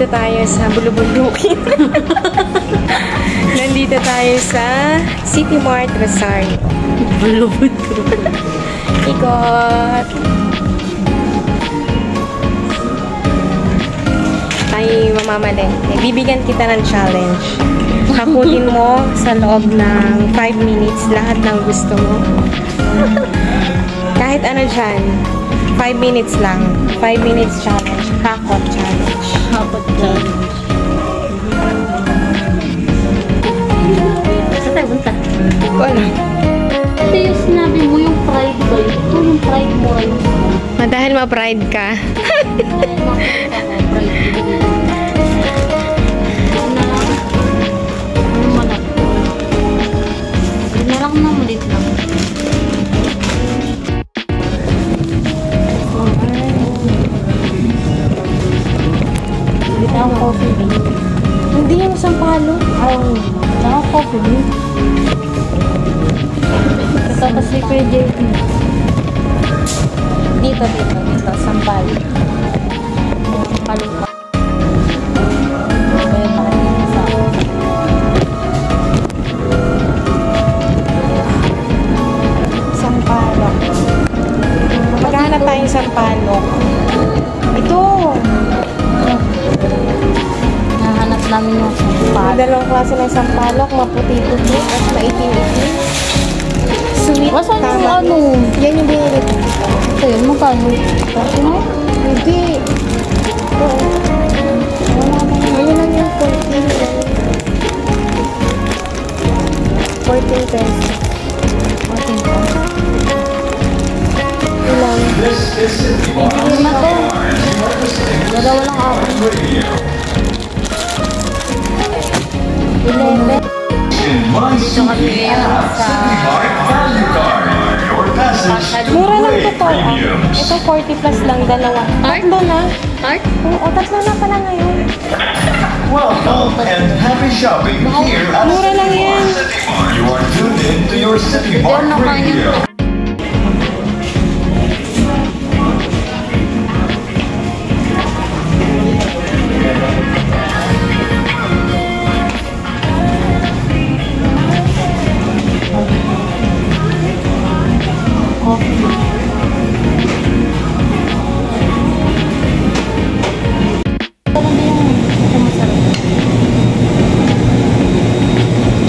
nandito tayo sa Bulubundukin. Nandito tayo sa City Mart Rosario. Bulubundukin. Ikot. Tayo mamamali. Bibigyan kita ng challenge. Hakutin mo sa loob ng 5 minutes lahat ng gusto mo. Kahit ano dyan. 5 minutes lang. 5 minutes challenge. Hakot challenge. Hakot challenge. Saan tayo punta? Wala. Ito yung sinabi mo yung pride ba? Ito yung pride mo. Dahil ma-pride ka. Dahil makikita ko, pride ko. Ano malak? Ano lang na malit lang. Ang coffee bean. Hindi yung sampalo. Ay, ang coffee bean. Ito kasi kay JP. Dito, sampalo. Sampalo pa. Kaya nakalimutan sa akin. Sampalo. Maghanap tayong sampalo. Ito. Nahanap namin yung sampalo. May dalawang klase ng sampalok, maputi-puti at maitim-itim. Sweet. Wasan yung tama. ano? Yan yung binili ko. Ito yun, magkano? Kasi mo? Hindi. Ito. Ayun lang yung 14 pesos. Okay po. Ilang? Hindi na to. Dalawa lang ako. 11. Dito kami ngayon sa Mura lang to to. Ito 40 plus lang, dalawa. Tatlo na. Tart? Oo, tatlo na pala ngayon. Welcome and happy shopping here at Mura lang yan. You are tuned in to your City Mart Radio.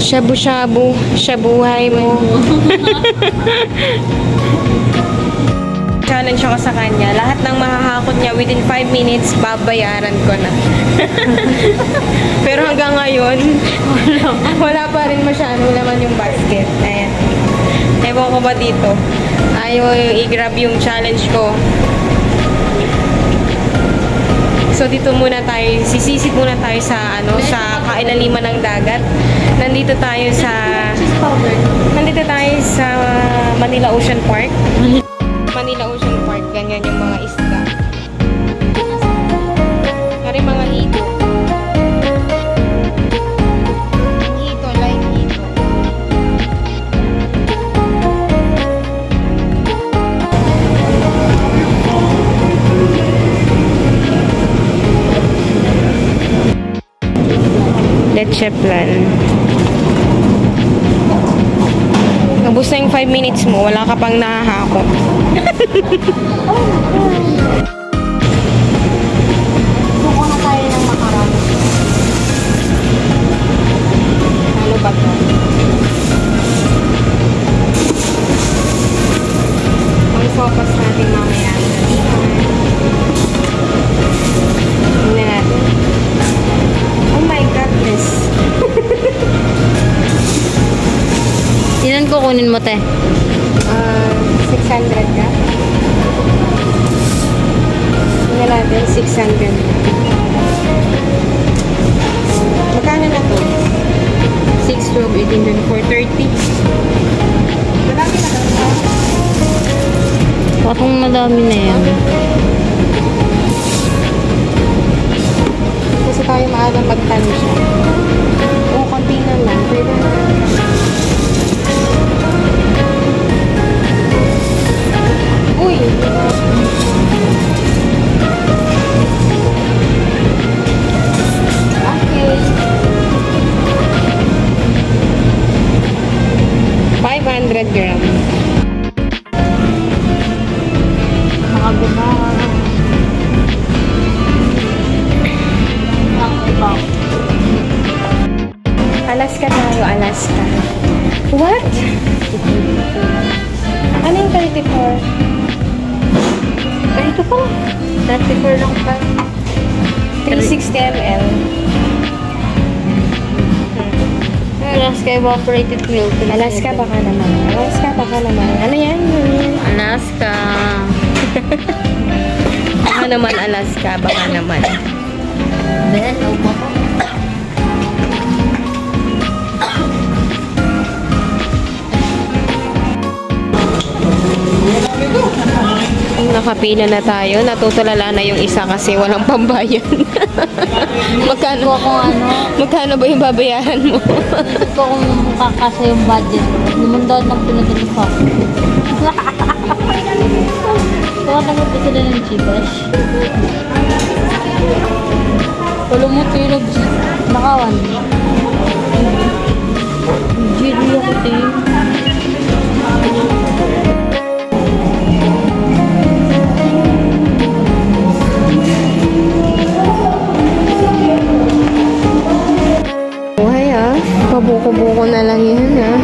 Shabu-shabu, shabuhay mo. Challenge ako sa kanya. Lahat ng mahahakot niya within 5 minutes, babayaran ko na. Pero hanggang ngayon, wala pa rin masyadong laman yung basket. Ayan. Ewan ko ba dito? Ayaw i-grab yung challenge ko. So dito muna tayo, sisisid muna tayo sa sa kailaliman ng dagat. Nandito tayo sa Manila Ocean Park. Manila Ocean Park, ganyan yung mga isda. Kari mga hito. Hito, live hito. Leche plan. Ubus na yung 5 minutes mo, wala ka pang nahahakot. Suko na tayo ng makarami. Ano ba ito? Ang focus natin mamaya. Tingnan natin. Oh my goodness. Ilan kukunin mo, te? 600 ka? Tingnan natin, 600. Magkano na to? 6, 12, 18, 24, 30. Madami na lang. Parang madami na yan. Kasi tayo maagang magtano siya. Oo, konti na lang. Pwede na. Uy! 100 gram. Nakaguma. Alaska tayo, Alaska. What? Ano yung 34? 32 pa. 34 lang pa. 360 ml. Alaska evaporated milk. Alaska baka naman. Alaska baka naman. Ano yan? Alaska. Baka naman Alaska. Baka naman. Ben, upo ko. Nakapila na tayo. Natutulala na yung isa kasi walang pambayan. Magkano? Magkano ba yung babayaran mo? Ito ko kung kakasa yung budget. Lumundaw ng pinagano pa. Tumatanggap pa sila ng cheapest. Wala mo tulog. Nakawan. Gili ako tayo. Buhay ah. Pabuko-buko na lang yan ah.